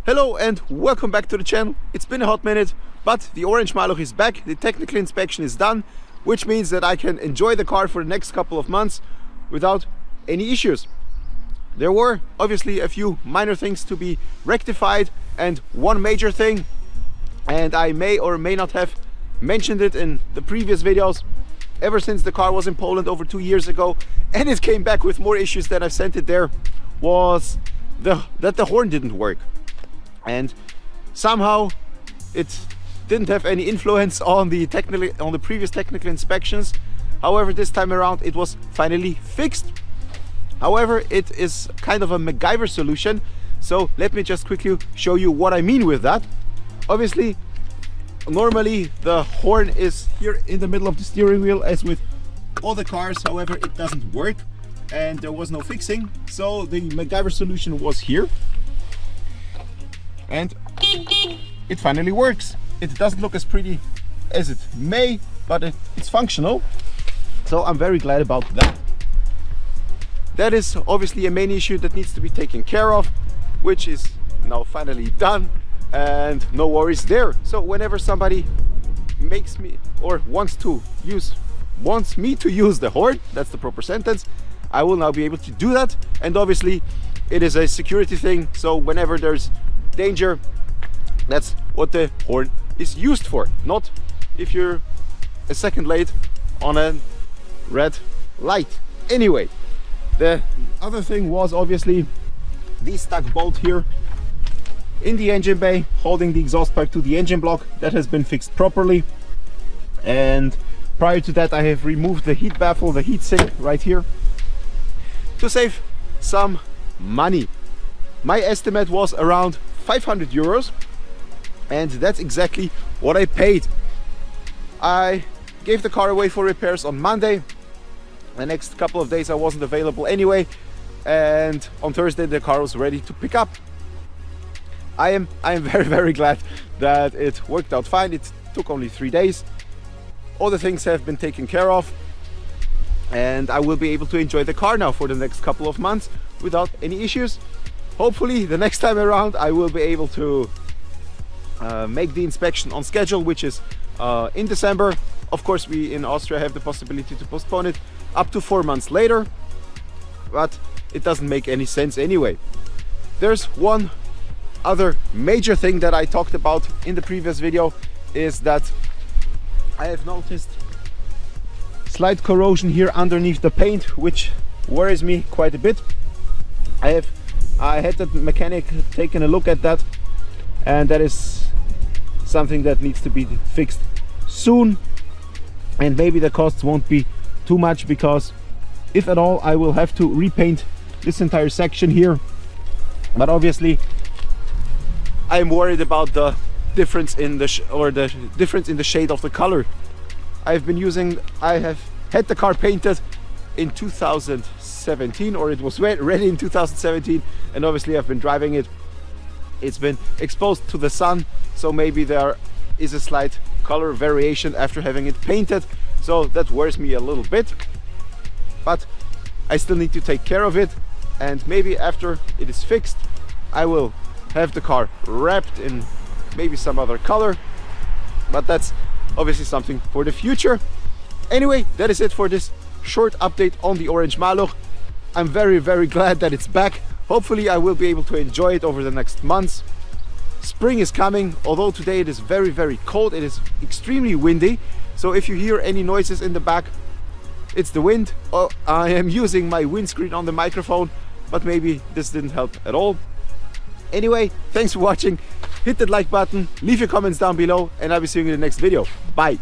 Hello and welcome back to the channel. It's been a hot minute, but the orange Maluch is back. The technical inspection is done, which means that I can enjoy the car for the next couple of months without any issues. There were obviously a few minor things to be rectified and one major thing, and I may or may not have mentioned it in the previous videos. Ever since the car was in Poland over 2 years ago and it came back with more issues than I've sent it there, was that the horn didn't work. And somehow it didn't have any influence on the previous technical inspections. However, this time around it was finally fixed. However, it is kind of a MacGyver solution, so let me just quickly show you what I mean with that. Obviously, normally the horn is here in the middle of the steering wheel as with all the cars. However, it doesn't work and there was no fixing, so the MacGyver solution was here. And it finally works. It doesn't look as pretty as it may, but it's functional, so I'm very glad about that. That is obviously a main issue that needs to be taken care of, which is now finally done, and no worries there. So whenever somebody makes me or wants me to use the horn, that's the proper sentence, I will now be able to do that. And obviously it is a security thing, so whenever there's danger, that's what the horn is used for, not if you're a second late on a red light. Anyway, the other thing was obviously the stuck bolt here in the engine bay holding the exhaust pipe to the engine block. That has been fixed properly, and prior to that I have removed the heat baffle, the heat sink right here, to save some money. My estimate was around 500 euros, and that's exactly what I paid. I gave the car away for repairs on Monday. The next couple of days I wasn't available anyway, and on Thursday the car was ready to pick up. I am very glad that it worked out fine. It took only 3 days. All the things have been taken care of, and I will be able to enjoy the car now for the next couple of months without any issues. Hopefully the next time around I will be able to make the inspection on schedule, which is in December. Of course, we in Austria have the possibility to postpone it up to 4 months later, but it doesn't make any sense anyway. There's one other major thing that I talked about in the previous video, is that I have noticed slight corrosion here underneath the paint, which worries me quite a bit. I had the mechanic taking a look at that, and that is something that needs to be fixed soon, and maybe the costs won't be too much, because if at all I will have to repaint this entire section here. But obviously I'm worried about the difference in the shade of the color. I have had the car painted in 2017, or it was ready in 2017, and obviously I've been driving it. It's been exposed to the sun, so maybe there is a slight color variation after having it painted, so that worries me a little bit. But I still need to take care of it, and maybe after it is fixed I will have the car wrapped in maybe some other color, but that's obviously something for the future. Anyway, that is it for this short update on the orange Maluch. I'm very glad that it's back. Hopefully I will be able to enjoy it over the next months. Spring is coming, although today it is very cold. It is extremely windy, so if you hear any noises in the back, it's the wind. Oh, I am using my windscreen on the microphone, but maybe this didn't help at all. Anyway, thanks for watching. Hit that like button, leave your comments down below, and I'll be seeing you in the next video. Bye!